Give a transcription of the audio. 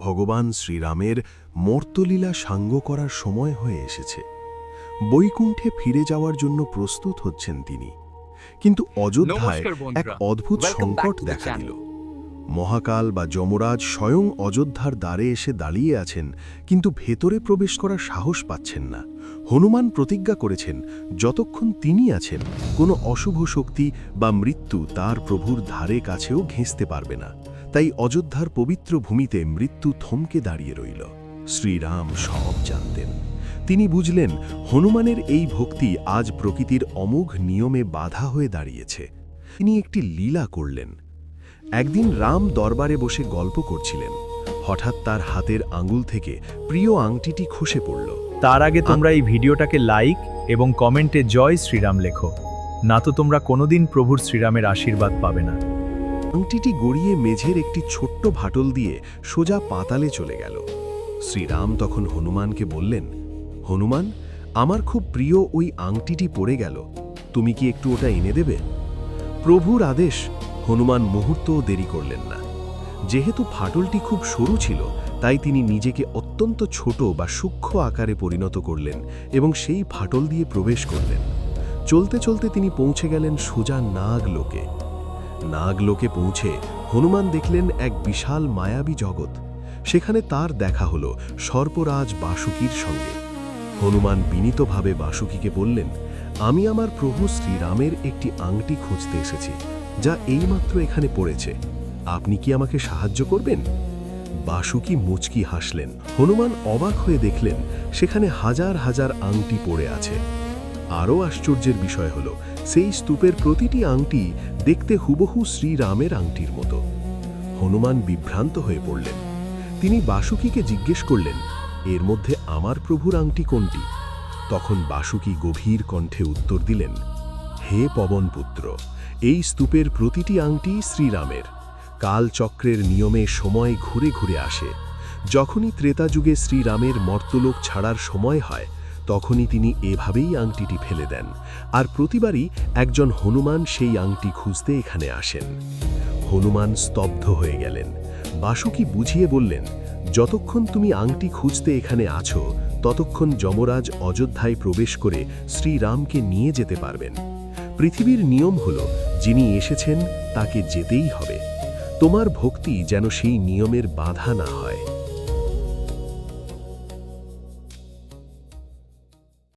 ভগবান শ্রীরামের মর্ত্যলীলা সাঙ্গ করার সময় হয়ে এসেছে। বৈকুণ্ঠে ফিরে যাওয়ার জন্য প্রস্তুত হচ্ছেন তিনি। কিন্তু অযোধ্যায় এক অদ্ভুত সংকট দেখা দিল। মহাকাল বা যমরাজ স্বয়ং অযোধ্যার দ্বারে এসে দাঁড়িয়ে আছেন, কিন্তু ভেতরে প্রবেশ করার সাহস পাচ্ছেন না। হনুমান প্রতিজ্ঞা করেছেন, যতক্ষণ তিনি আছেন কোনো অশুভ শক্তি বা মৃত্যু তার প্রভুর ধারে কাছেও ঘেঁষতে পারবে না। তাই অযোধ্যার পবিত্র ভূমিতে মৃত্যু থমকে দাঁড়িয়ে রইল। শ্রীরাম সব জানতেন। তিনি বুঝলেন, হনুমানের এই ভক্তি আজ প্রকৃতির অমোঘ নিয়মে বাধা হয়ে দাঁড়িয়েছে। তিনি একটি লীলা করলেন। একদিন রাম দরবারে বসে গল্প করছিলেন। হঠাৎ তার হাতের আঙুল থেকে প্রিয় আংটিটি খসে পড়ল। তার আগে তোমরা এই ভিডিওটাকে লাইক এবং কমেন্টে জয় শ্রীরাম লেখো, না তো তোমরা কোনোদিন প্রভুর শ্রীরামের আশীর্বাদ পাবে না। আংটিটি গড়িয়ে মেঝের একটি ছোট্ট ফাটল দিয়ে সোজা পাতালে চলে গেল। শ্রীরাম তখন হনুমানকে বললেন, হনুমান, আমার খুব প্রিয় ওই আংটিটি পড়ে গেল, তুমি কি একটু ওটা এনে দেবে? প্রভুর আদেশ। হনুমান মুহূর্তও দেরি করলেন না। যেহেতু ফাটলটি খুব সরু ছিল, তাই তিনি নিজেকে অত্যন্ত ছোট বা সূক্ষ্ম আকারে পরিণত করলেন এবং সেই ফাটল দিয়ে প্রবেশ করলেন। চলতে চলতে তিনি পৌঁছে গেলেন সোজা নাগলোকে। নাগলোকে পৌঁছে হনুমান দেখলেন এক বিশাল মায়াবী জগৎ। সেখানে তার দেখা হল সর্পরাজ বাসুকীর সঙ্গে। হনুমান বিনীতভাবে বাসুকীকে বললেন, আমি আমার প্রভু শ্রীরামের একটি আংটি খুঁজতে এসেছি, যা এইমাত্র এখানে পড়েছে। আপনি কি আমাকে সাহায্য করবেন? বাসুকী মুচকি হাসলেন। হনুমান অবাক হয়ে দেখলেন, সেখানে হাজার হাজার আংটি পড়ে আছে। আরও আশ্চর্যের বিষয় হল, সেই স্তূপের প্রতিটি আংটি দেখতে হুবহু শ্রীরামের আংটির মতো। হনুমান বিভ্রান্ত হয়ে পড়লেন। তিনি বাসুকীকে জিজ্ঞেস করলেন, এর মধ্যে আমার প্রভুর আংটি কোনটি? তখন বাসুকী গভীর কণ্ঠে উত্তর দিলেন, হে পবনপুত্র, এই স্তূপের প্রতিটি আংটি শ্রীরামের। কালচক্রের নিয়মে সময় ঘুরে ঘুরে আসে। যখনই ত্রেতা যুগে শ্রীরামের মর্ত্যলোক ছাড়ার সময় হয়, তখনই তিনি এভাবেই আংটিটি ফেলে দেন, আর প্রতিবারই একজন হনুমান সেই আংটি খুঁজতে এখানে আসেন। হনুমান স্তব্ধ হয়ে গেলেন। বাসুকী বুঝিয়ে বললেন, যতক্ষণ তুমি আংটি খুঁজতে এখানে আছো, ততক্ষণ যমরাজ অযোধ্যায় প্রবেশ করে শ্রীরামকে নিয়ে যেতে পারবেন। পৃথিবীর নিয়ম হল, যিনি এসেছেন তাকে যেতেই হবে। তোমার ভক্তি যেন সেই নিয়মের বাধা না হয়।